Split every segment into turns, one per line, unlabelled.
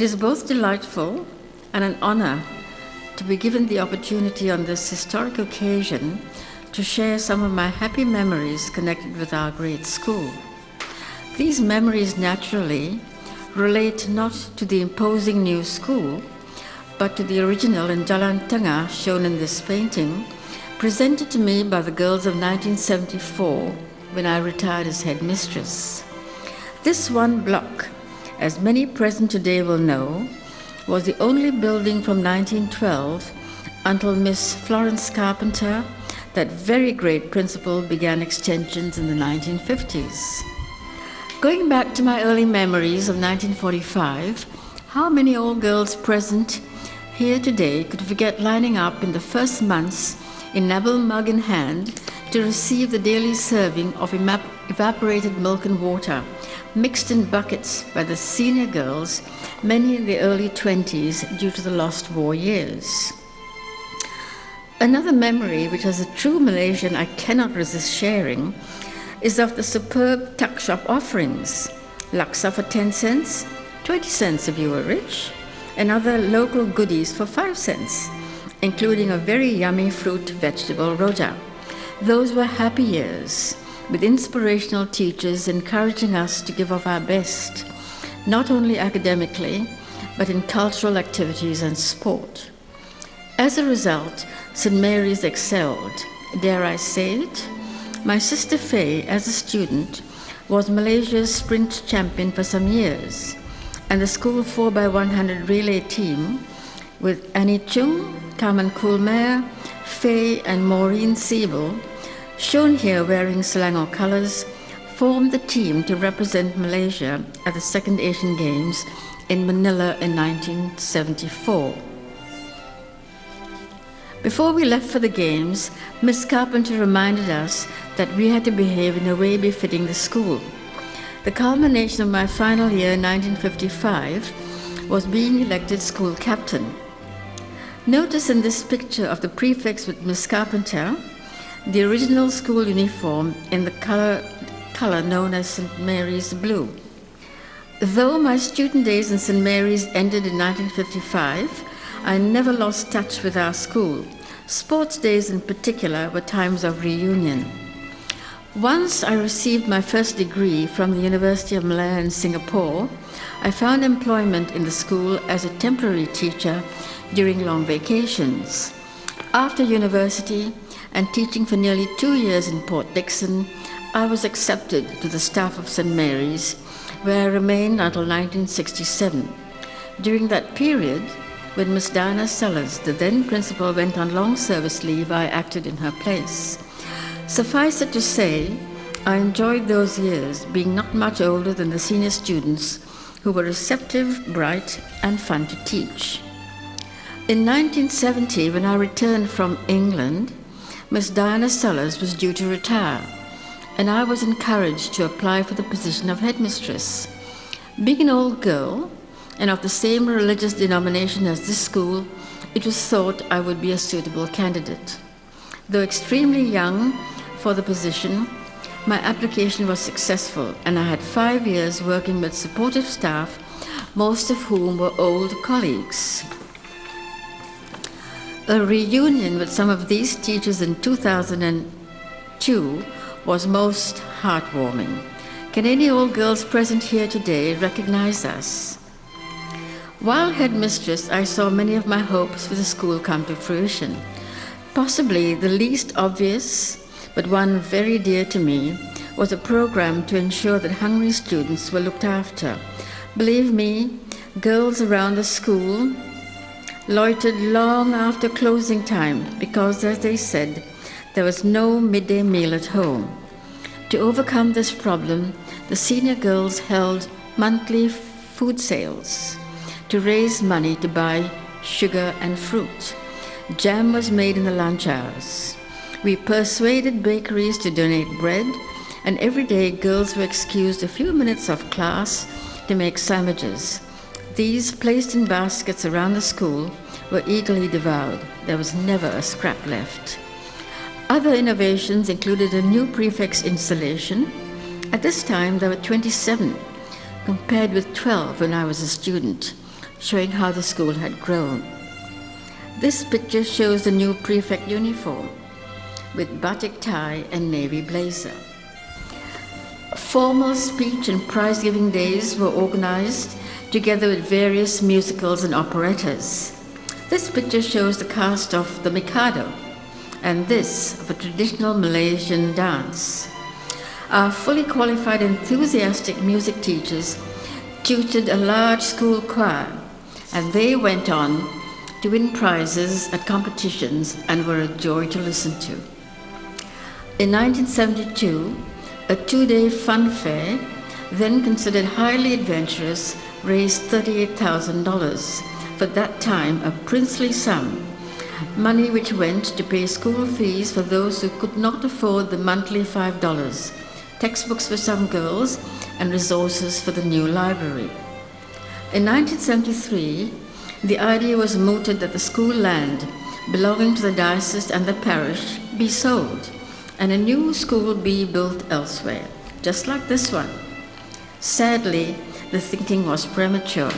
It is both delightful and an honor to be given the opportunity on this historic occasion to share some of my happy memories connected with our great school. These memories naturally relate not to the imposing new school, but to the original in Jalan Tengah shown in this painting, presented to me by the girls of 1974 when I retired as headmistress. This one block, as many present today will know, was the only building from 1912 until Miss Florence Carpenter, that very great principal, began extensions in the 1950s. Going back to my early memories of 1945, how many old girls present here today could forget lining up in the first months in Nebel mug in hand to receive the daily serving of evaporated milk and water, mixed in buckets by the senior girls, many in the early 20s due to the lost war years. Another memory, which as a true Malaysian I cannot resist sharing, is of the superb tuck shop offerings. Laksa for 10 cents, 20 cents if you were rich, and other local goodies for 5 cents, including a very yummy fruit vegetable rojak. Those were happy years, with inspirational teachers encouraging us to give of our best, not only academically, but in cultural activities and sport. As a result, St. Mary's excelled. Dare I say it? My sister Faye, as a student, was Malaysia's sprint champion for some years, and the school 4x100 relay team, with Annie Chung, Carmen Coolmare, Faye, and Maureen Siebel, shown here wearing Selangor colours, formed the team to represent Malaysia at the Second Asian Games in Manila in 1974. Before we left for the Games, Miss Carpenter reminded us that we had to behave in a way befitting the school. The culmination of my final year, 1955, was being elected school captain. Notice in this picture of the prefects with Miss Carpenter, the original school uniform in the color known as St. Mary's blue. Though my student days in St. Mary's ended in 1955, I never lost touch with our school. Sports days in particular were times of reunion. Once I received my first degree from the University of Malaya in Singapore, I found employment in the school as a temporary teacher during long vacations. After university and teaching for nearly 2 years in Port Dickson, I was accepted to the staff of St. Mary's, where I remained until 1967. During that period, when Miss Diana Sellers, the then principal, went on long service leave, I acted in her place. Suffice it to say, I enjoyed those years, being not much older than the senior students, who were receptive, bright, and fun to teach. In 1970, when I returned from England, Miss Diana Sellers was due to retire, and I was encouraged to apply for the position of headmistress. Being an old girl, and of the same religious denomination as this school, it was thought I would be a suitable candidate. Though extremely young for the position, my application was successful, and I had 5 years working with supportive staff, most of whom were old colleagues. A reunion with some of these teachers in 2002 was most heartwarming. Can any old girls present here today recognize us? While headmistress, I saw many of my hopes for the school come to fruition. Possibly the least obvious, but one very dear to me, was a program to ensure that hungry students were looked after. Believe me, girls around the school loitered long after closing time because, as they said, there was no midday meal at home. To overcome this problem, the senior girls held monthly food sales to raise money to buy sugar and fruit. Jam was made in the lunch hours. We persuaded bakeries to donate bread, and every day girls were excused a few minutes of class to make sandwiches. These, placed in baskets around the school, were eagerly devoured. There was never a scrap left. Other innovations included a new prefect's installation. At this time, there were 27, compared with 12 when I was a student. showing how the school had grown. This picture shows the new prefect uniform with batik tie and navy blazer. Formal speech and prize-giving days were organized together with various musicals and operettas. This picture shows the cast of The Mikado, and this of a traditional Malaysian dance. Our fully qualified, enthusiastic music teachers tutored a large school choir, and they went on to win prizes at competitions and were a joy to listen to. In 1972, a 2-day fun fair, then considered highly adventurous, raised $38,000, for that time a princely sum, money which went to pay school fees for those who could not afford the monthly $5, textbooks for some girls, and resources for the new library. In 1973, the idea was mooted that the school land belonging to the diocese and the parish be sold, and a new school be built elsewhere, just like this one. Sadly, the thinking was premature.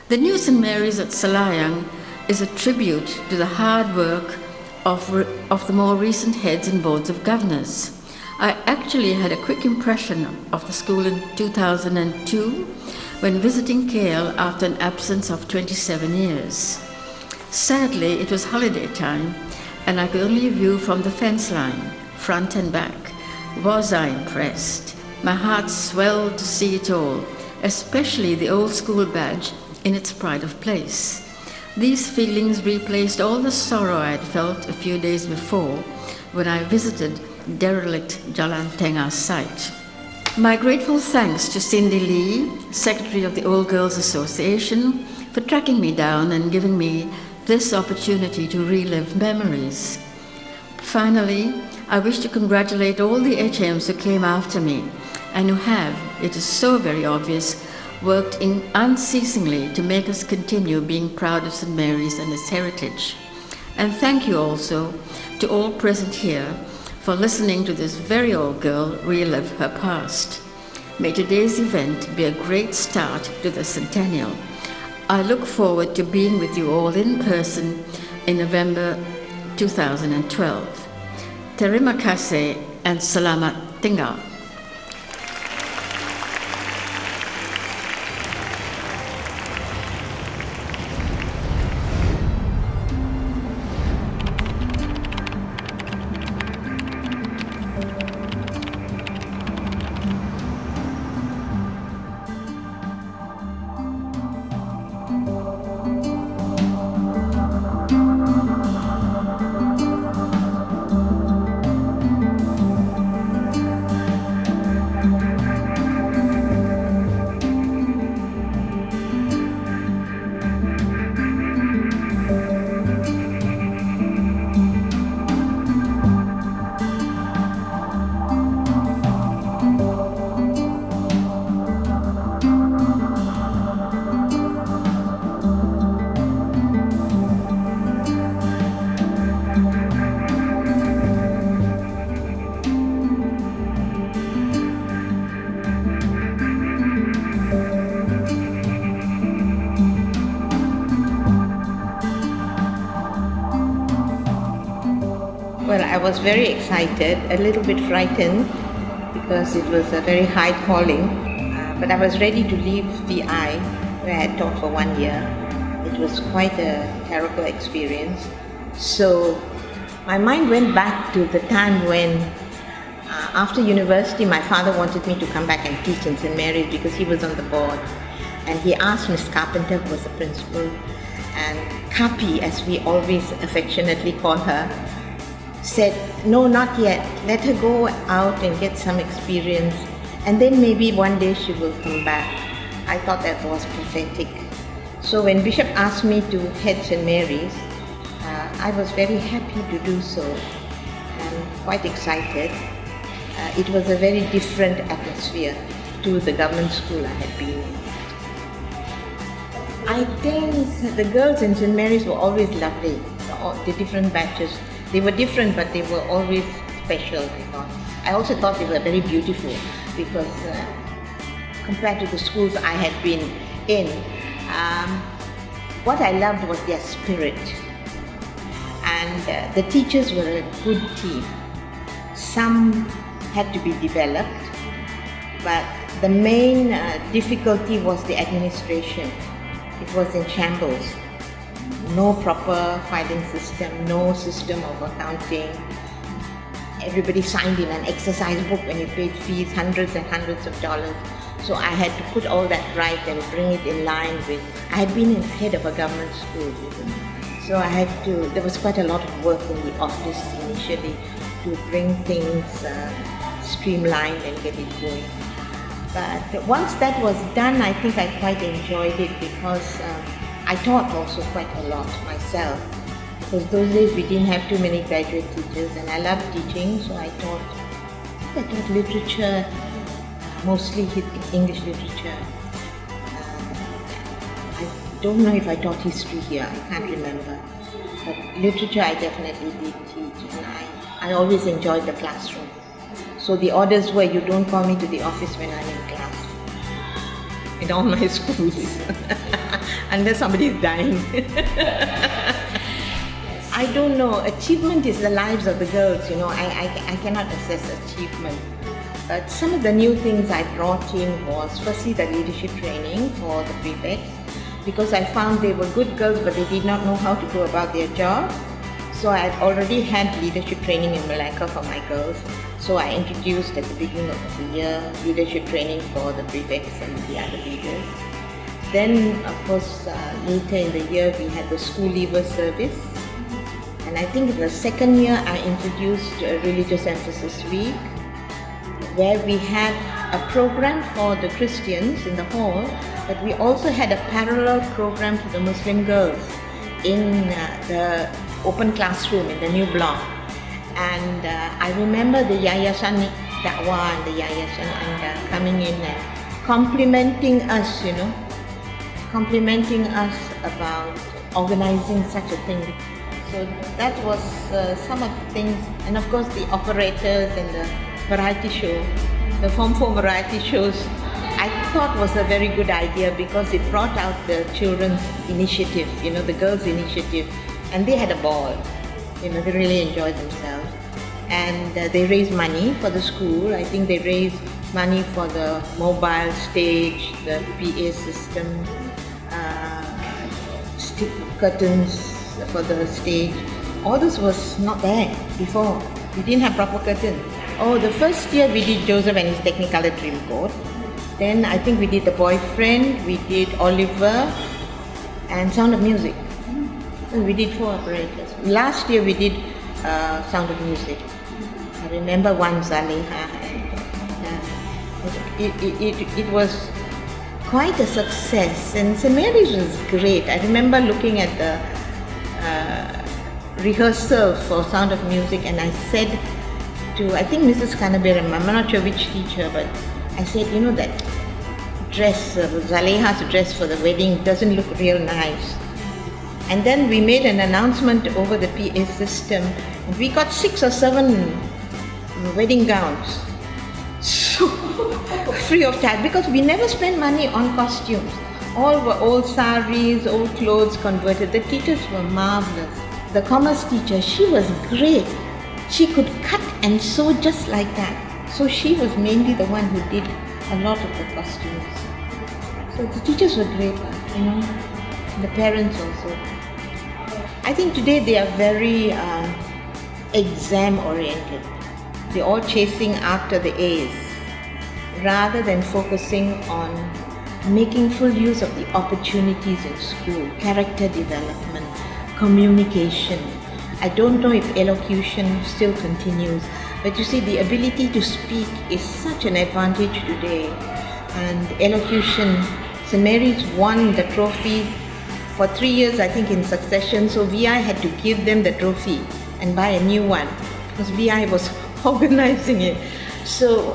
The new St. Mary's at Selayang is a tribute to the hard work of the more recent heads and boards of governors. I actually had a quick impression of the school in 2002 when visiting KL after an absence of 27 years. Sadly, it was holiday time and I could only view from the fence line, front and back. Was I impressed? My heart swelled to see it all, especially the old school badge in its pride of place. These feelings replaced all the sorrow I had felt a few days before when I visited derelict Jalan Tengah site. My grateful thanks to Cindy Lee, Secretary of the Old Girls Association, for tracking me down and giving me this opportunity to relive memories. Finally, I wish to congratulate all the HMs who came after me and who have, it is so very obvious, worked unceasingly to make us continue being proud of St. Mary's and its heritage. And thank you also to all present here for listening to this very old girl relive her past. May today's event be a great start to the centennial. I look forward to being with you all in person in November 2012. Terima kasih and selamat tinggal.
Well, I was very excited, a little bit frightened because it was a very high calling, but I was ready to leave VI where I had taught for 1 year. It was quite a terrible experience. So my mind went back to the time when after university my father wanted me to come back and teach in St. Mary's because he was on the board, and he asked Miss Carpenter, who was the principal, and Kapi, as we always affectionately call her, said, no, not yet, let her go out and get some experience and then maybe one day she will come back. I thought that was prophetic. So when Bishop asked me to head St. Mary's, I was very happy to do so and quite excited. It was a very different atmosphere to the government school I had been in. I think the girls in St. Mary's were always lovely, the different batches. They were different, but they were always special. I also thought they were very beautiful because compared to the schools I had been in, Um, what I loved was their spirit, and the teachers were a good team. Some had to be developed, but the main difficulty was the administration. It was in shambles. No proper filing system, no system of accounting. Everybody signed in an exercise book when you paid fees, hundreds and hundreds of dollars. So I had to put all that right and bring it in line with, I had been in head of a government school, so I had to, there was quite a lot of work in the office initially to bring things streamlined and get it going. But once that was done, I think I quite enjoyed it because I taught also quite a lot myself. Because those days we didn't have too many graduate teachers, and I loved teaching, so I taught literature, mostly English literature. I don't know if I taught history here, I can't remember. But literature I definitely did teach, and I always enjoyed the classroom. So the orders were, you don't call me to the office when I'm in class. In all my schools, unless somebody is dying. I don't know, achievement is the lives of the girls, I cannot assess achievement. But some of the new things I brought in was firstly the leadership training for the prefects, because I found they were good girls but they did not know how to go about their job. So I had already had leadership training in Malacca for my girls. So I introduced at the beginning of the year leadership training for the prefects and the other leaders. Then of course later in the year we had the school leaver service. And I think in the second year I introduced a religious emphasis week, where we had a program for the Christians in the hall, but we also had a parallel program for the Muslim girls in the open classroom in the new block. And I remember the Yayasan Da'wah and the Yayasan and coming in and complimenting us about organizing such a thing. So that was some of the things, and of course the operators and the variety show, the Form 4 variety shows, I thought was a very good idea because it brought out the children's initiative, the girls' initiative, and they had a ball. They really enjoyed themselves. And they raised money for the school. I think they raised money for the mobile stage, the PA system, curtains for the stage. All this was not there before. We didn't have proper curtains. Oh, the first year we did Joseph and his Technicolor Dreamcoat. Then I think we did The Boyfriend, we did Oliver, and Sound of Music. So we did 4 operators. Last year we did Sound of Music. I remember one Zaleha. It was quite a success, and St. Mary's was great. I remember looking at the rehearsal for Sound of Music, and I said to, I think Mrs. Kanaberam, I'm not sure which teacher, but I said, that dress, Zaleha's dress for the wedding doesn't look real nice. And then we made an announcement over the PA system, and we got 6 or 7 wedding gowns. So, free of charge, because we never spent money on costumes. All were old saris, old clothes converted. The teachers were marvelous. The commerce teacher, she was great. She could cut and sew just like that. So she was mainly the one who did a lot of the costumes. So the teachers were great, the parents also. I think today they are very exam oriented. They're all chasing after the A's rather than focusing on making full use of the opportunities in school, character development, communication. I don't know if elocution still continues, but you see, the ability to speak is such an advantage today. And elocution, St. Mary's won the trophy for 3 years, I think, in succession. So VI had to give them the trophy and buy a new one because VI was organizing it. So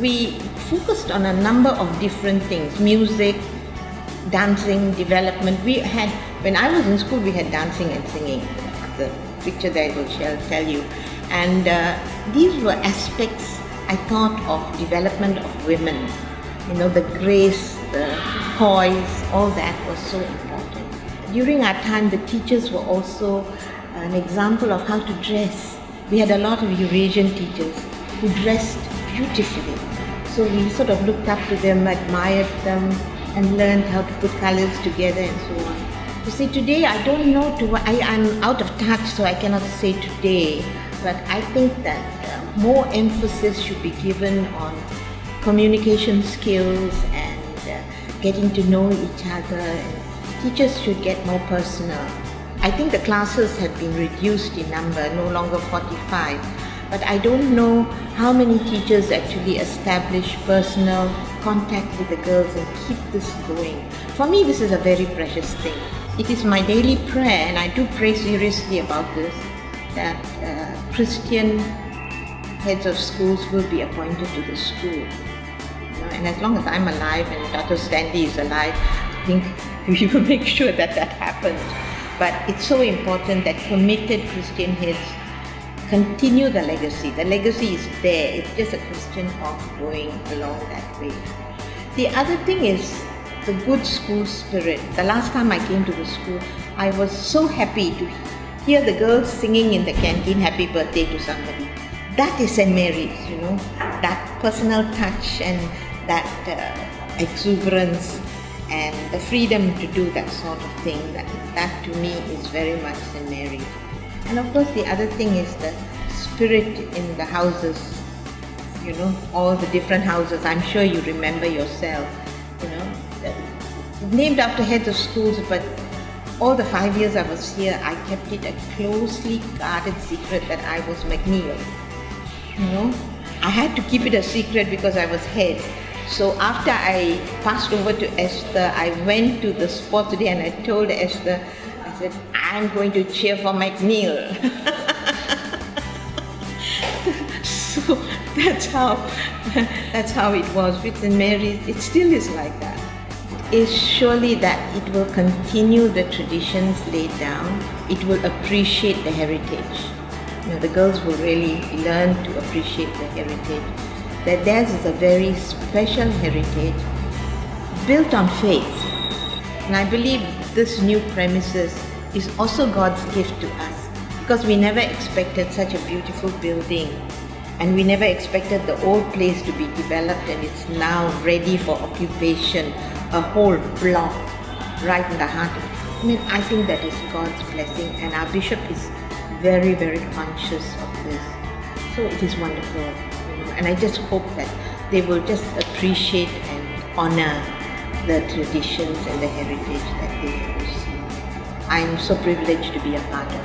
we focused on a number of different things: music, dancing, development. We had, when I was in school, we had dancing and singing. The picture there will tell you. And these were aspects, I thought, of development of women. The grace, the poise, all that was so important. During our time, the teachers were also an example of how to dress. We had a lot of Eurasian teachers who dressed beautifully. So we sort of looked up to them, admired them, and learned how to put colors together and so on. You see, today I don't know, I'm out of touch, so I cannot say today, but I think that more emphasis should be given on communication skills and getting to know each other. And teachers should get more personal. I think the classes have been reduced in number, no longer 45, but I don't know how many teachers actually establish personal contact with the girls and keep this going. For me, this is a very precious thing. It is my daily prayer, and I do pray seriously about this, that Christian heads of schools will be appointed to the school. And as long as I'm alive and Dr. Stanley is alive, I think we will make sure that that happens. But it's so important that committed Christian heads continue the legacy. The legacy is there. It's just a question of going along that way. The other thing is the good school spirit. The last time I came to the school, I was so happy to hear the girls singing in the canteen, happy birthday to somebody. That is St. Mary's, that personal touch and that exuberance and the freedom to do that sort of thing, that to me is very much St. Mary's. And of course the other thing is the spirit in the houses, all the different houses. I'm sure you remember yourself, named after heads of schools, but all the 5 years I was here, I kept it a closely guarded secret that I was McNeil. I had to keep it a secret because I was head. So after I passed over to Esther, I went to the sports day and I told Esther, I said, I'm going to cheer for McNeil. So that's how it was with St. Mary's. It still is like that. Is surely that it will continue the traditions laid down. It will appreciate the heritage. The girls will really learn to appreciate the heritage. That theirs is a very special heritage built on faith. And I believe this new premises is also God's gift to us, because we never expected such a beautiful building, and we never expected the old place to be developed, and it's now ready for occupation, a whole block right in the heart of it. I think that is God's blessing, and our bishop is very, very conscious of this. So it is wonderful. And I just hope that they will just appreciate and honor the traditions and the heritage that they have received. I am so privileged to be a part of it.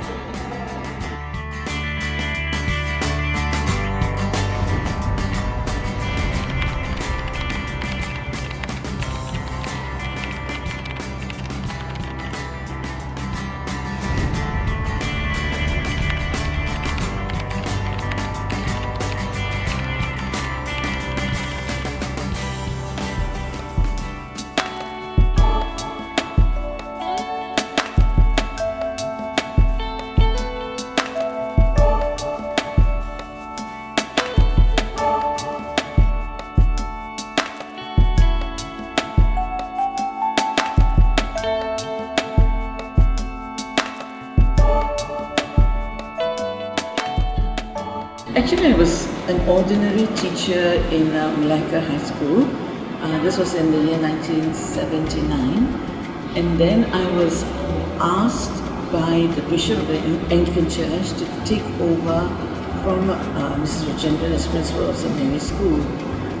Actually, I was an ordinary teacher in Malacca High School. This was in the year 1979. And then I was asked by the Bishop of the Anglican Church to take over from Mrs. Rajendran as principal of St. Mary's School.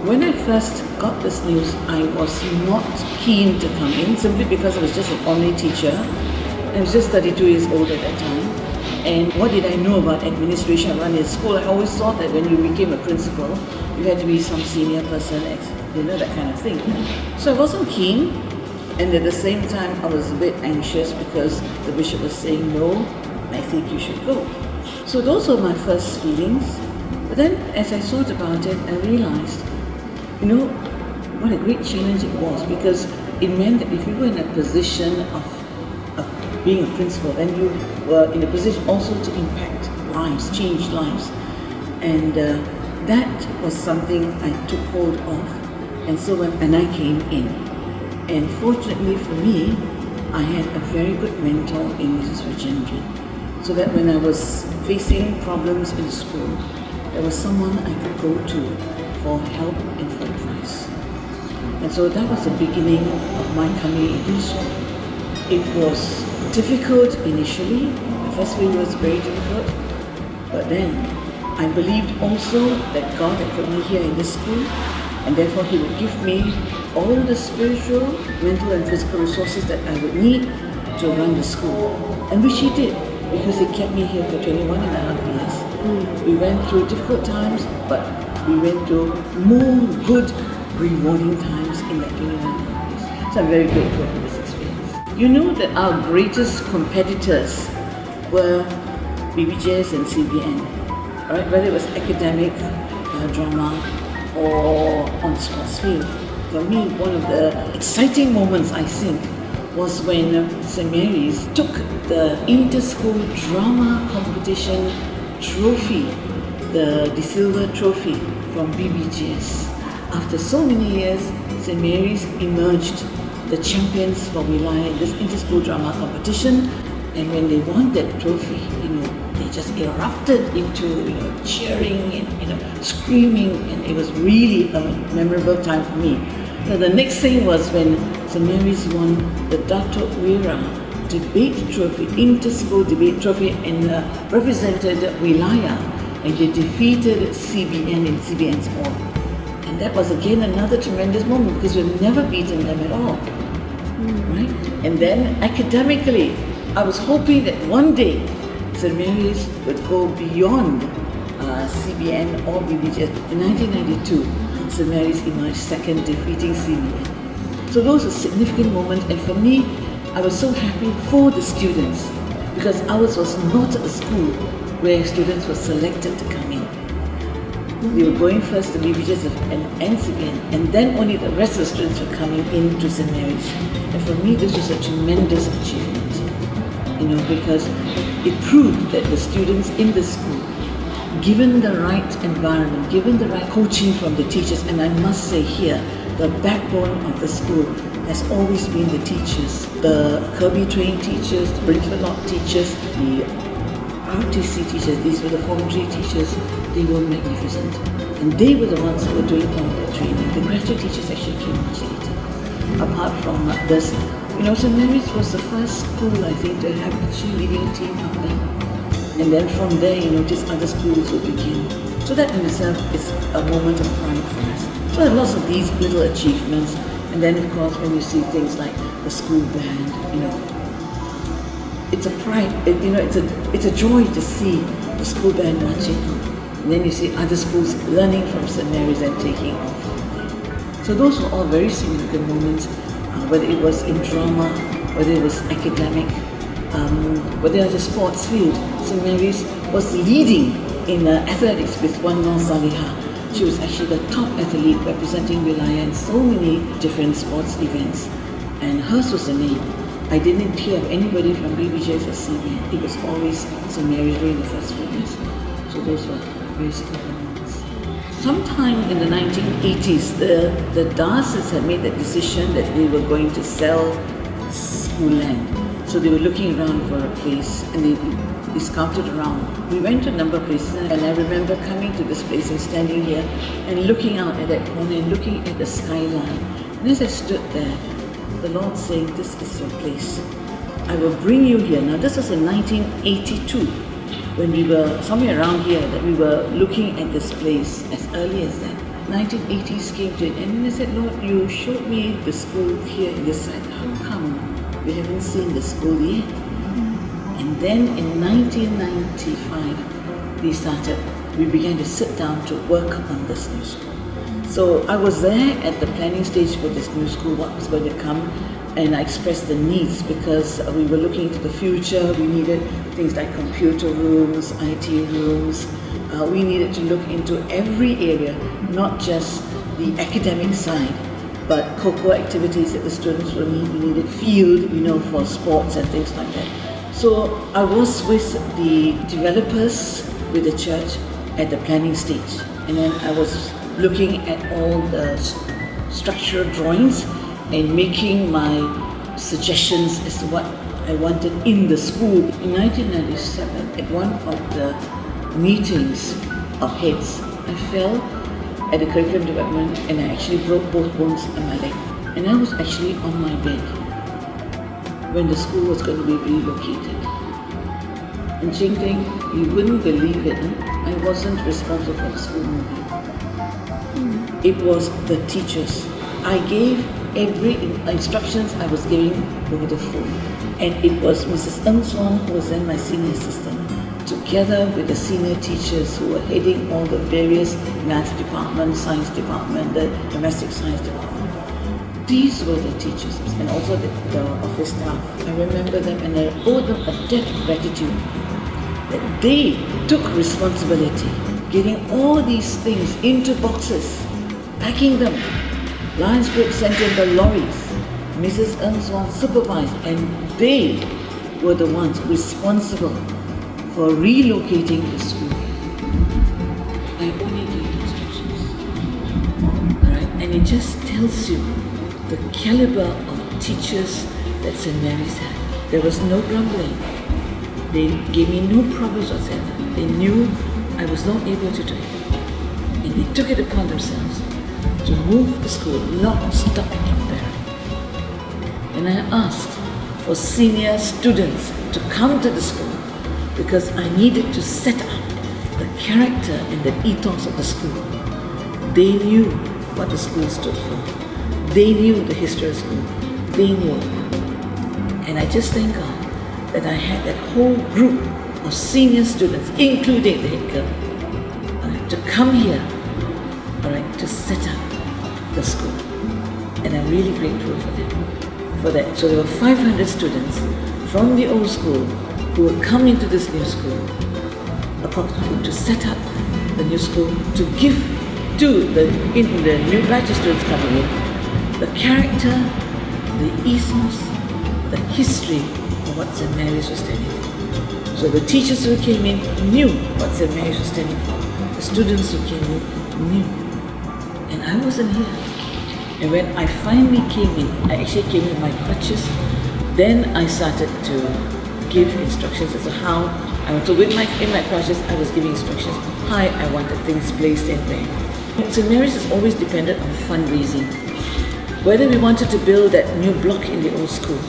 When I first got this news, I was not keen to come in, simply because I was just an ordinary teacher. I was just 32 years old at that time. And what did I know about administration running a school? I always thought that when you became a principal, you had to be some senior person, that kind of thing. So I wasn't keen, and at the same time, I was a bit anxious because the bishop was saying, no, I think you should go. So those were my first feelings. But then as I thought about it, I realized, what a great challenge it was, because it meant that if you were in a position of being a principal, then you were in a position also to impact lives, change lives. And that was something I took hold of. And I came in. And fortunately for me, I had a very good mentor in Mrs. Rajendran. So that when I was facing problems in school, there was someone I could go to for help and for advice. And so that was the beginning of my coming into school. It was difficult initially. The first week was very difficult. But then I believed also that God had put me here in this school, and therefore He would give me all the spiritual, mental and physical resources that I would need to run the school. And which He did, because He kept me here for 21 and a half years. We went through difficult times, but we went through more good, rewarding times in that 21 and a half years. So I'm very grateful for this experience. You know that our greatest competitors were BBJS and CBN, right? Whether it was academic, drama, or on the sports field. For me, one of the exciting moments, I think, was when St. Mary's took the inter-school drama competition trophy, the De Silva trophy from BBJS. After so many years, St. Mary's emerged the champions for Wilayah in this inter-school drama competition. And when they won that trophy, they just erupted into, cheering and, screaming, and it was really a memorable time for me. Now, the next thing was when St. Mary's won the Datuk Wira debate trophy, inter-school debate trophy, and represented Wilayah, and they defeated CBN in CBN's hall. And that was again another tremendous moment because we've never beaten them at all, right? And then academically, I was hoping that one day St. Mary's would go beyond CBN or BBJS. In 1992, St. Mary's emerged second, defeating CBN. So those were significant moments, and for me, I was so happy for the students because ours was not a school where students were selected to come in. They were going first to BBJS and CBN, and then only the rest of the students were coming into St. Mary's. And for me, this was a tremendous achievement. Because it proved that the students in the school, given the right environment, given the right coaching from the teachers, and I must say here, the backbone of the school has always been the teachers, the Kirby trained teachers, the Bridgewood Lock teachers, the RTC teachers, these were the Form 3 teachers. They were magnificent. And they were the ones who were doing all that training. The graduate teachers actually came much later. Apart from this, St. Mary's was the first school, I think, to have a cheerleading team out there. And then from there, just other schools would begin. So that in itself is a moment of pride for us. So there are lots of these little achievements. And then, of course, when you see things like the school band, it's a pride, it's a joy to see the school band marching out. And then you see other schools learning from St. Mary's and taking off. So those were all very significant moments. Whether it was in drama, whether it was academic, whether it was a sports field. St. Mary's was leading in athletics with one Nur Salihah. She was actually the top athlete representing Wilayah in so many different sports events. And hers was the name. I didn't hear of anybody from BBJS or CBN. It was always St. Mary's during the first few years. So those were very significant moments. Sometime in the 1980s, the diocese had made the decision that they were going to sell school land. So they were looking around for a place, and they scouted around. We went to a number of places, and I remember coming to this place and standing here and looking out at that corner and looking at the skyline. And as I stood there, the Lord saying, "This is your place. I will bring you here." Now this was in 1982. When we were somewhere around here, that we were looking at this place as early as that. 1980s came to it, and then I said, "Lord, you showed me the school here in this side. How come we haven't seen the school yet?" And then in 1995, we began to sit down to work on this new school. So I was there at the planning stage for this new school, what was going to come, and I expressed the needs because we were looking into the future. We needed things like computer rooms, IT rooms. We needed to look into every area, not just the academic side, but co-co activities that the students will need. We needed field, for sports and things like that. So I was with the developers, with the church at the planning stage, and then I was looking at all the structural drawings and making my suggestions as to what I wanted in the school. In 1997, at one of the meetings of heads, I fell at the curriculum department and I actually broke both bones in my leg. And I was actually on my bed when the school was going to be relocated. And Ching Ting, you wouldn't believe it, I wasn't responsible for the school moving. It was the teachers. I gave every instructions I was giving over the phone. And it was Mrs. Ng Swan, who was then my senior assistant, together with the senior teachers who were heading all the various maths department, science department, the domestic science department. These were the teachers and also the office staff. I remember them and I owe them a debt of gratitude that they took responsibility, getting all these things into boxes, packing them. Lionsbridge sent in the lorries. Mrs. Ng Swan supervised, and they were the ones responsible for relocating the school. I only gave instructions. Alright, and it just tells you the caliber of teachers that St. Mary's had. There was no grumbling. They gave me no problems whatsoever. They knew I was not able to do it. And they took it upon themselves to move the school lock, stock and barrel. And I asked for senior students to come to the school because I needed to set up the character and the ethos of the school. They knew what the school stood for. They knew the history of the school. They knew. And I just thank God that I had that whole group of senior students, including the head girl, to come here, to set up the school. And I'm really grateful for them, for that. So there were 500 students from the old school who would come into this new school, approximately to set up the new school, to give to the new batch of students coming in the character, the ethos, the history of what St. Mary's was standing for. So the teachers who came in knew what St. Mary's was standing for. The students who came in knew. And I wasn't here. And when I finally came in, I actually came in my crutches. Then I started to give instructions as to how I want to. In my crutches, I was giving instructions how I wanted things placed in there. St. Mary's has always depended on fundraising. Whether we wanted to build that new block in the old school,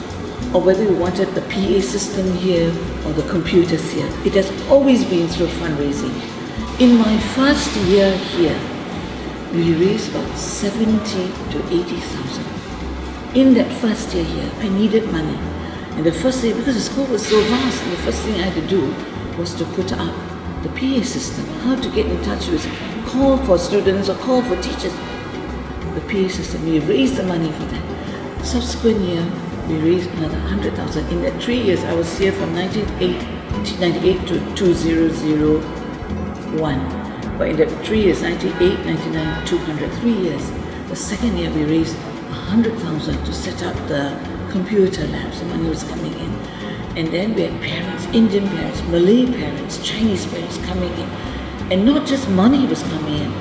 or whether we wanted the PA system here or the computers here, it has always been through fundraising. In my first year here, we raised about 70 to 80,000. In that first year here, I needed money. And the first day, because the school was so vast, the first thing I had to do was to put up the PA system, how to get in touch with, call for students or call for teachers. The PA system, we raised the money for that. Subsequent year, we raised another 100,000. In that 3 years, I was here from 1998 to 2001. But in the 3 years, 98, 99, 200, 3 years, the second year we raised 100,000 to set up the computer labs. The money was coming in. And then we had parents, Indian parents, Malay parents, Chinese parents coming in. And not just money was coming in.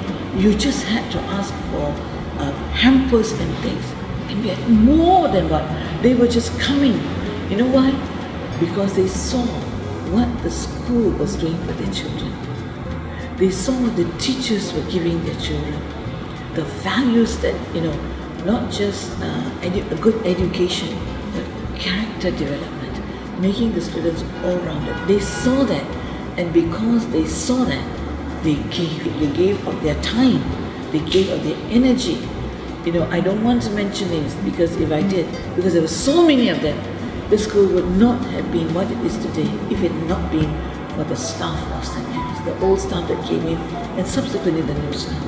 You just had to ask for hampers and things. And we had more than what. They were just coming. You know why? Because they saw what the school was doing for their children. They saw what the teachers were giving their children. The values that, not just a good education, but character development, making the students all-rounded. They saw that, and because they saw that, they gave of their time, they gave of their energy. I don't want to mention names because if I did, because there were so many of them, the school would not have been what it is today if it had not been for the staff of St. Mary's, the old staff that came in, and subsequently the new staff.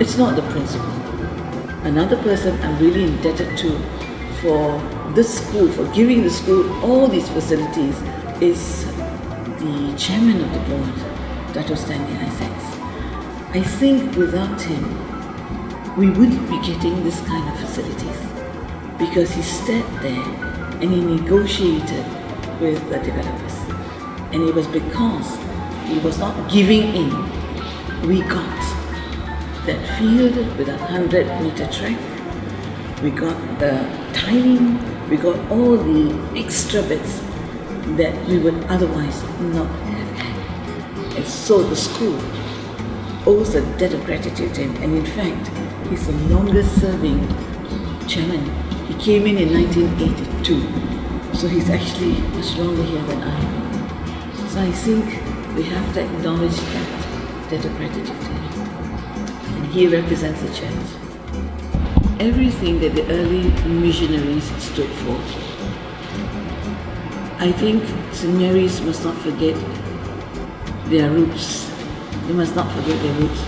It's not the principal. Another person I'm really indebted to for this school, for giving the school all these facilities, is the chairman of the board, Dr. Stanley Isaacs. I think without him, we wouldn't be getting this kind of facilities, because he sat there and he negotiated with the developers. And it was because he was not giving in. We got. that field with a 100-meter track. We got the tiling, we got all the extra bits that we would otherwise not have had. And so the school owes a debt of gratitude to him. And in fact, he's the longest serving chairman. He came in 1982. So he's actually much longer here than I am. So I think we have to acknowledge that debt of gratitude to him. And he represents the church. Everything that the early missionaries stood for. I think St. Mary's must not forget their roots. They must not forget their roots.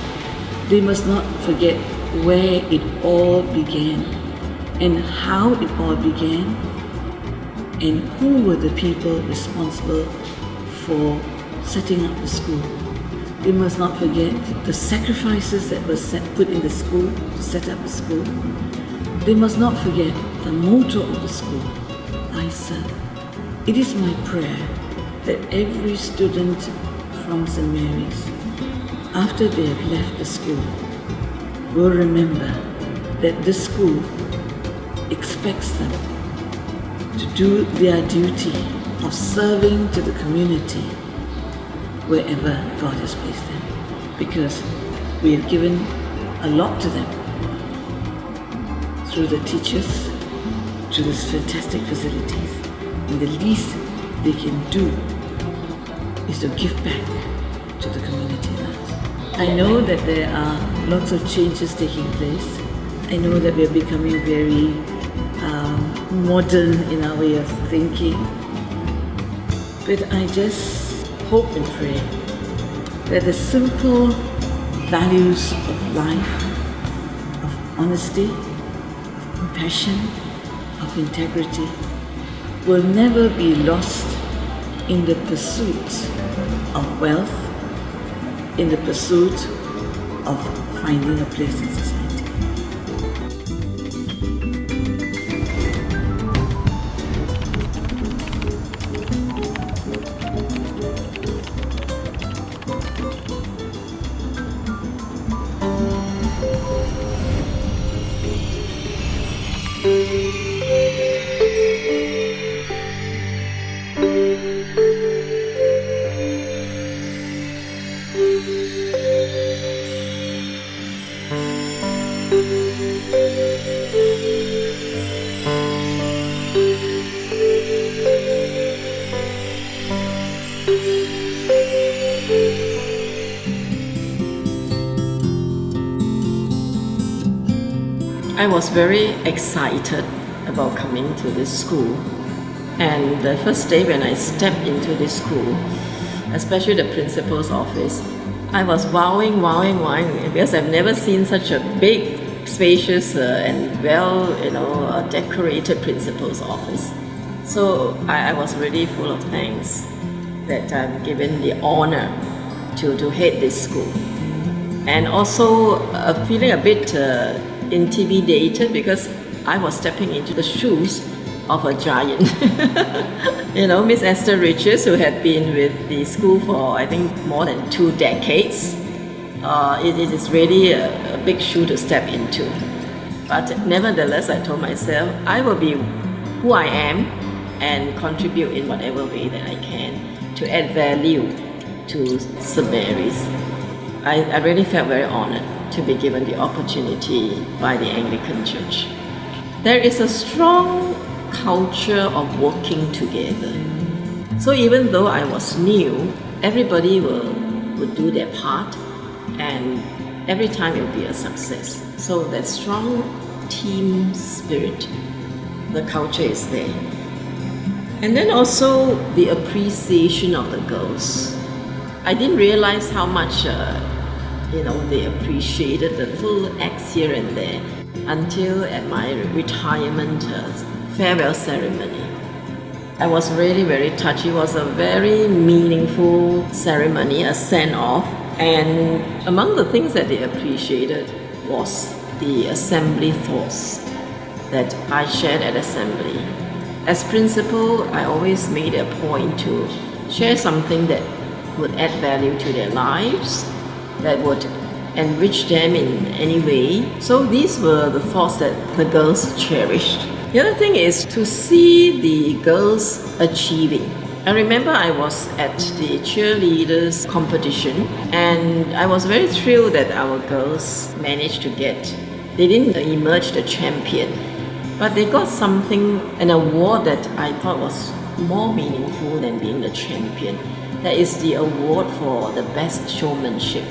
They must not forget where it all began and how it all began and who were the people responsible for setting up the school. They must not forget the sacrifices that were put in the school to set up the school. They must not forget the motto of the school, I serve. It is my prayer that every student from St. Mary's, after they have left the school, will remember that this school expects them to do their duty of serving to the community wherever God has placed them, because we have given a lot to them through the teachers, through these fantastic facilities. And the least they can do is to give back to the community now. I know that there are lots of changes taking place. I know that we're becoming very modern in our way of thinking. But I just hope and pray that the simple values of life, of honesty, of compassion, of integrity, will never be lost in the pursuit of wealth, in the pursuit of finding a place in society.
I was very excited about coming to this school, and the first day when I stepped into this school, especially the principal's office, I was wowing because I've never seen such a big, spacious and well, decorated principal's office. So I was really full of thanks that I'm given the honor to head this school, and also feeling a bit intimidated because I was stepping into the shoes of a giant. Miss Esther Riches, who had been with the school for I think more than 2 decades. It is really a big shoe to step into. But nevertheless, I told myself I will be who I am and contribute in whatever way that I can to add value to St. Mary's. I really felt very honored to be given the opportunity by the Anglican Church. There is a strong culture of working together. So even though I was new, everybody would do their part, and every time it will be a success. So that strong team spirit, the culture is there. And then also the appreciation of the girls. I didn't realize how much they appreciated the little acts here and there until at my retirement farewell ceremony. I was really very touched. It was a very meaningful ceremony, a send-off. And among the things that they appreciated was the assembly thoughts that I shared at assembly. As principal, I always made a point to share something that would add value to their lives, that would
enrich them in any way. So these were the thoughts that the girls cherished. The other thing is to see the girls achieving. I remember I was at the cheerleaders competition and I was very thrilled that our girls managed to they didn't emerge the champion, but they got something, an award that I thought was more meaningful than being the champion. That is the award for the best showmanship.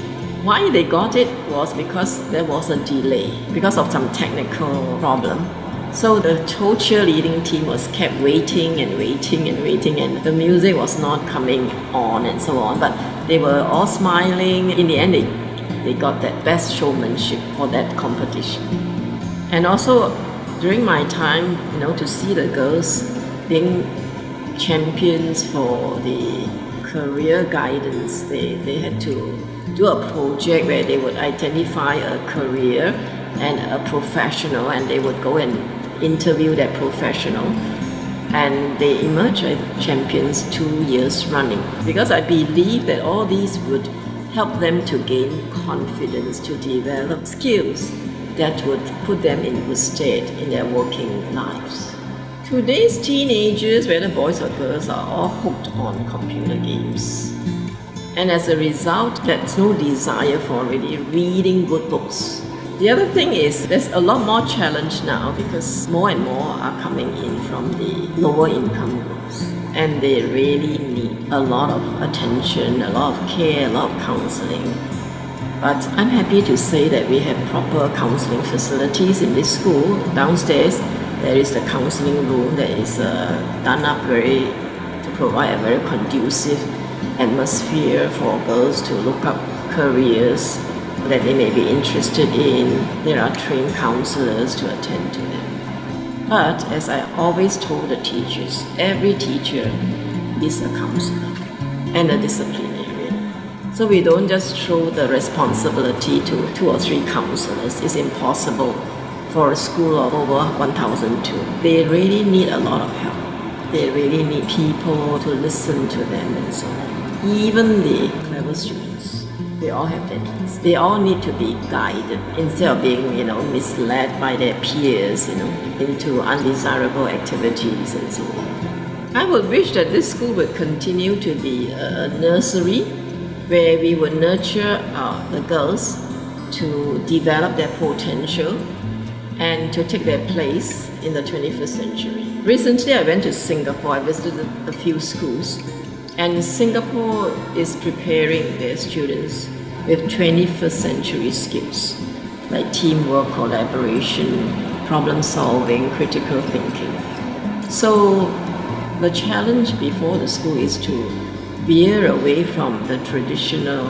Why they got it was because there was a delay, because of some technical problem. So the whole cheerleading team was kept waiting and waiting and waiting, and the music was not coming on and so on. But they were all smiling. In the end, they got that best showmanship for that competition. And also during my time, to see the girls being champions for the career guidance, they had to do a project where they would identify a career and a professional, and they would go and interview that professional, and they emerged as champions 2 years running, because I believe that all these would help them to gain confidence, to develop skills that would put them in good stead in their working lives. Today's teenagers, whether boys or girls, are all hooked on computer games, and as a result there's no desire for really reading good books. The other thing is there's a lot more challenge now because more and more are coming in from the lower income groups, and they really need a lot of attention, a lot of care, a lot of counseling. But I'm happy to say that we have proper counseling facilities in this school. Downstairs there is the counseling room that is done up to provide a very conducive atmosphere for girls to look up careers that they may be interested in. There are trained counselors to attend to them. But as I always told the teachers, every teacher is a counselor and a disciplinarian. So we don't just throw the responsibility to 2 or 3 counselors. It's impossible for a school of over 1,002. They really need a lot of help. They really need people to listen to them and so on. Even the clever students, they all have their needs. They all need to be guided instead of being, misled by their peers, into undesirable activities and so on. I would wish that this school would continue to be a nursery where we would nurture the girls to develop their potential and to take their place in the 21st century. Recently, I went to Singapore. I visited a few schools, and Singapore is preparing their students with 21st century skills like teamwork, collaboration, problem solving, critical thinking. So the challenge before the school is to veer away from the traditional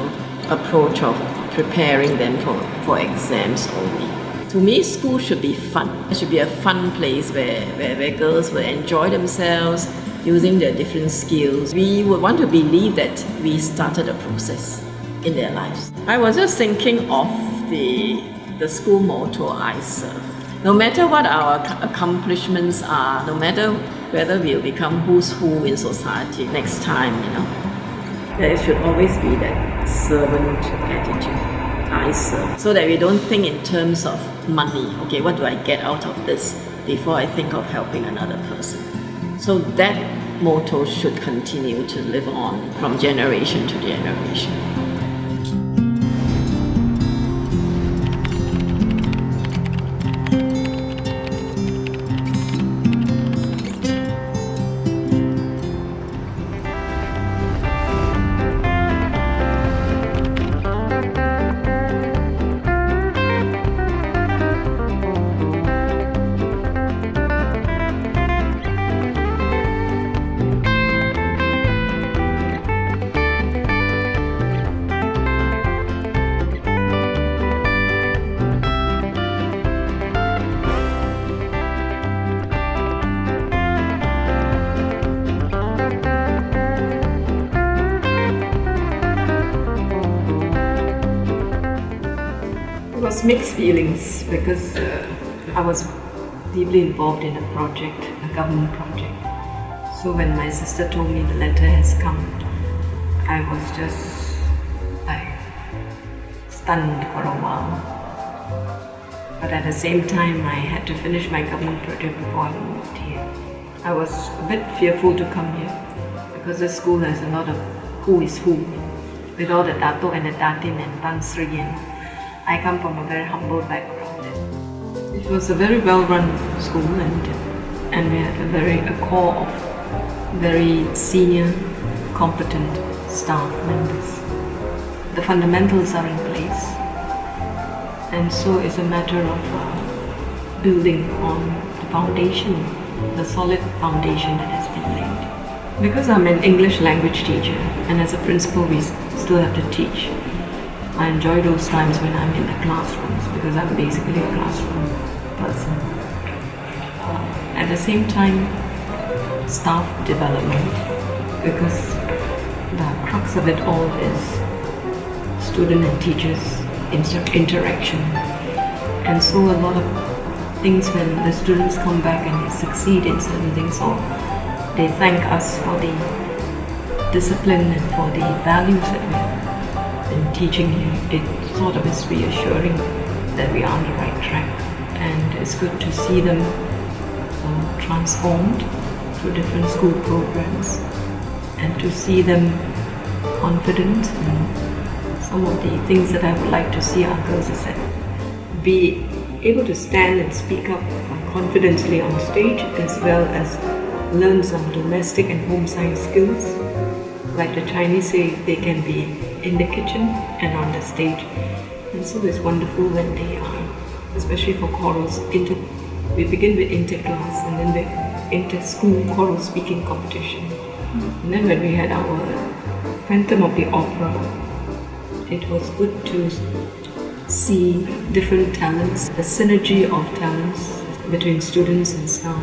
approach of preparing them for exams only. To me, school should be fun. It should be a fun place where girls will enjoy themselves using their different skills. We would want to believe that we started a process in their lives. I was just thinking of the school motto, I serve. No matter what our accomplishments are, no matter whether we'll become who's who in society next time, there should always be that servant attitude. I serve. So that we don't think in terms of money. Okay, what do I get out of this before I think of helping another person? So that motto should continue to live on from generation to generation.
It was mixed feelings because I was deeply involved in a project, a government project. So when my sister told me the letter has come, I was just stunned for a while. But at the same time, I had to finish my government project before I moved here. I was a bit fearful to come here because this school has a lot of who is who, with all the Dato and the Datin and Tan Sri, and I come from a very humble background. It was a very well-run school, and we had a core of very senior, competent staff members. The fundamentals are in place, and so it's a matter of building on the foundation, the solid foundation that has been laid. Because I'm an English language teacher, and as a principal we still have to teach, I enjoy those times when I'm in the classrooms because I'm basically a classroom person. At the same time, staff development, because the crux of it all is student and teachers interaction. And so a lot of things, when the students come back and they succeed in certain things, or they thank us for the discipline and for the values that we've been teaching here, it sort of is reassuring that we are on the right track. And it's good to see them transformed through different school programs, and to see them confident. And some of the things that I would like to see our girls is that be able to stand and speak up confidently on stage, as well as learn some domestic and home science skills. Like the Chinese say, they can be in the kitchen and on the stage. And so it's wonderful when they are, especially for chorals, we begin with inter-class and then the inter-school choral speaking competition. And then when we had our Phantom of the Opera, it was good to see different talents, the synergy of talents between students and staff,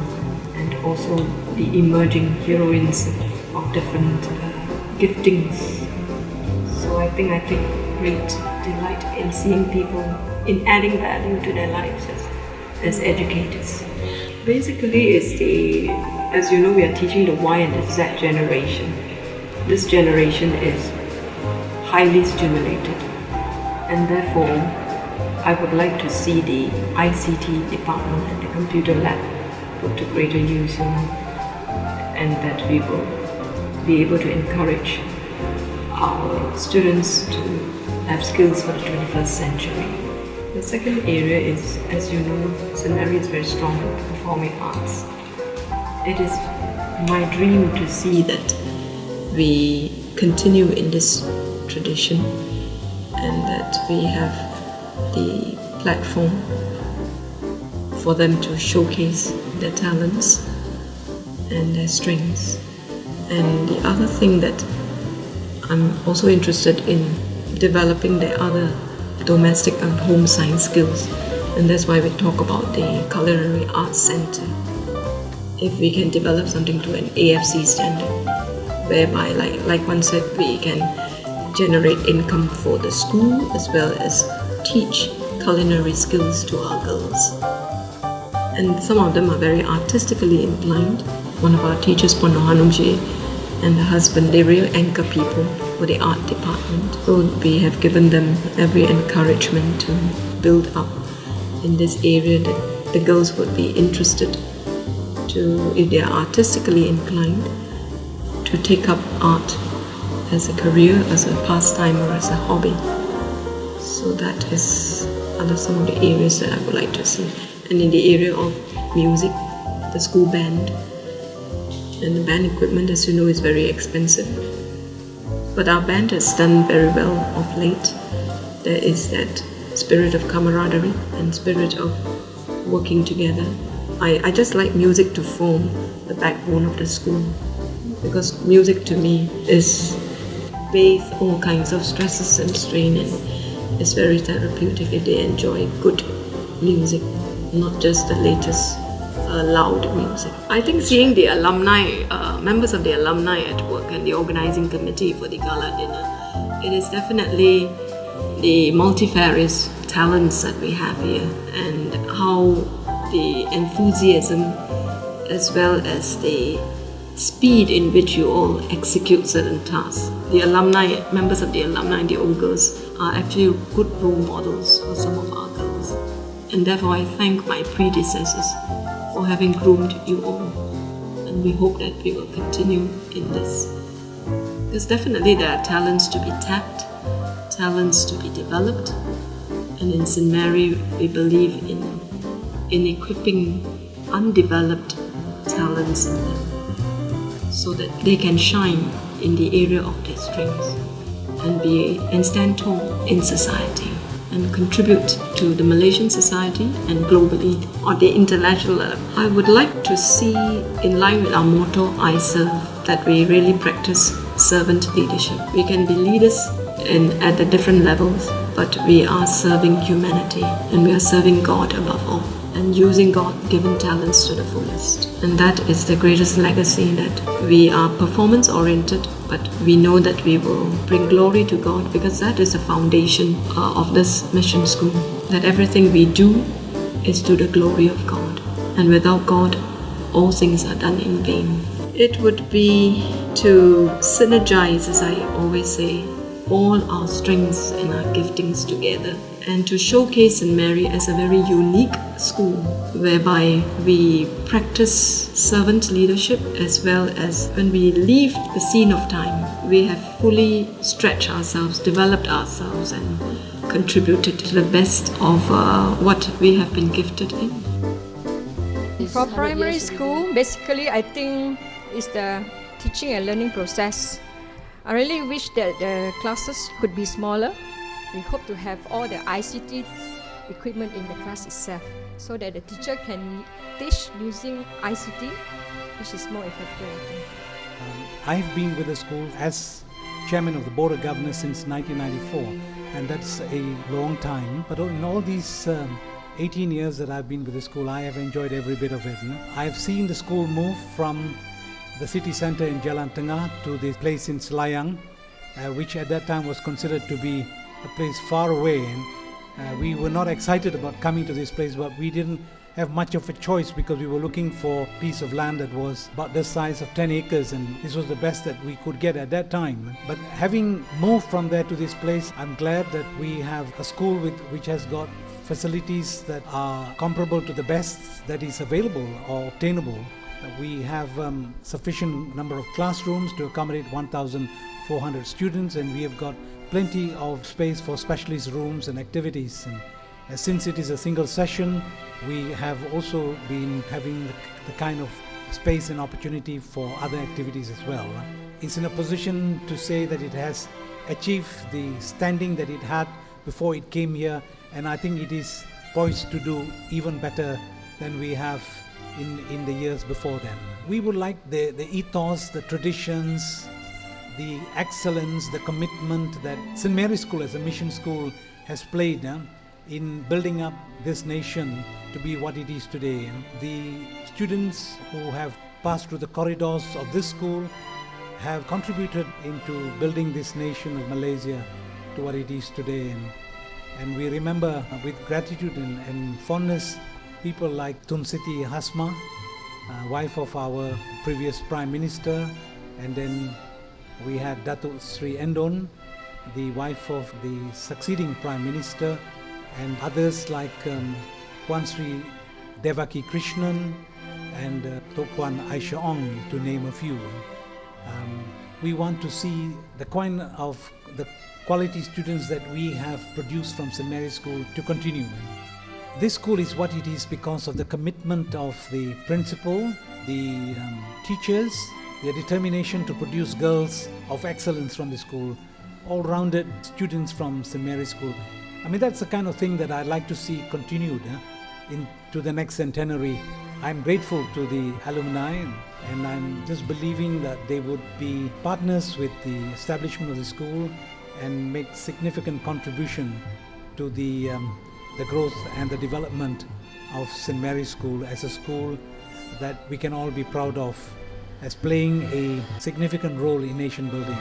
and also the emerging heroines of different giftings. So I think I take great delight in seeing people, in adding value to their lives as educators. Basically, as you know, we are teaching the Y and the Z generation. This generation is highly stimulated, and therefore I would like to see the ICT department and the computer lab put to greater use, and that we will be able to encourage our students to have skills for the 21st century. The second area is, as you know, St. Mary is very strong in performing arts. It is my dream to see that we continue in this tradition, and that we have the platform for them to showcase their talents and their strengths. And the other thing that I'm also interested in developing the other domestic and home science skills, and that's why we talk about the Culinary Arts Center. If we can develop something to an AFC standard, whereby like one said, we can generate income for the school as well as teach culinary skills to our girls. And some of them are very artistically inclined. One of our teachers, Pono Hanumji, and her husband, they really anchor people for the art department. So we have given them every encouragement to build up in this area, that the girls would be interested to, if they are artistically inclined, to take up art as a career, as a pastime, or as a hobby. So that is some of the areas that I would like to see. And in the area of music, the school band, and the band equipment, as you know, is very expensive. But our band has done very well of late. There is that spirit of camaraderie and spirit of working together. I just like music to form the backbone of the school, because music to me is bathe all kinds of stresses and strain, and it's very therapeutic if they enjoy good music, not just the latest loud music. I think seeing the alumni, members of the alumni at work, and the organizing committee for the gala dinner, it is definitely the multifarious talents that we have here, and how the enthusiasm as well as the speed in which you all execute certain tasks. The alumni, members of the alumni and the old girls are actually good role models for some of our girls. And therefore I thank my predecessors for having groomed you all. And we hope that we will continue in this. Because definitely there are talents to be tapped, talents to be developed. And in St. Mary, we believe in equipping undeveloped talents in them so that they can shine in the area of their strengths and stand tall in society and contribute to the Malaysian society and globally on the international level. I would like to see, in line with our motto, I serve, that we really practice servant leadership. We can be leaders at the different levels, but we are serving humanity and we are serving God above all, and using God-given talents to the fullest. And that is the greatest legacy, that we are performance-oriented, but we know that we will bring glory to God, because that is the foundation of this mission school, that everything we do is to the glory of God. And without God, all things are done in vain. It would be to synergize, as I always say, all our strengths and our giftings together, and to showcase St. Mary as a very unique school whereby we practice servant leadership, as well as when we leave the scene of time, we have fully stretched ourselves, developed ourselves, and contributed to the best of what we have been gifted in.
For primary school, basically I think it's the teaching and learning process. I really wish that the classes could be smaller. We hope to have all the ICT equipment in the class itself, so that the teacher can teach using ICT, which is more effective, I think.
I've been with the school as chairman of the Board of Governors since 1994, and that's a long time. But in all these 18 years that I've been with the school, I have enjoyed every bit of it. I've seen the school move from the city centre in Jalan Tengah to this place in Selayang, which at that time was considered to be a place far away, and we were not excited about coming to this place, but we didn't have much of a choice because we were looking for a piece of land that was about the size of 10 acres, and this was the best that we could get at that time. But having moved from there to this place, I'm glad that we have a school which has got facilities that are comparable to the best that is available or obtainable. We have sufficient number of classrooms to accommodate 1,400 students, and we have got plenty of space for specialist rooms and activities. And since it is a single session, we have also been having the kind of space and opportunity for other activities as well. It's in a position to say that it has achieved the standing that it had before it came here, and I think it is poised to do even better than we have in the years before then. We would like the ethos, the traditions, the excellence, the commitment that St. Mary's School as a mission school has played in building up this nation to be what it is today. And the students who have passed through the corridors of this school have contributed into building this nation of Malaysia to what it is today. And we remember with gratitude and fondness people like Tun Siti Hasma, wife of our previous Prime Minister, and then we had Datuk Sri Endon, the wife of the succeeding Prime Minister, and others like Puan Sri Devaki Krishnan and Tok Puan Aisha Ong, to name a few. We want to see the kind of the quality students that we have produced from St. Mary's School to continue. This school is what it is because of the commitment of the principal, the teachers, their determination to produce girls of excellence from the school, all-rounded students from St. Mary's School. I mean, that's the kind of thing that I'd like to see continued into the next centenary. I'm grateful to the alumni, and I'm just believing that they would be partners with the establishment of the school and make significant contribution to the growth and the development of St. Mary's School as a school that we can all be proud of as playing a significant role in nation building.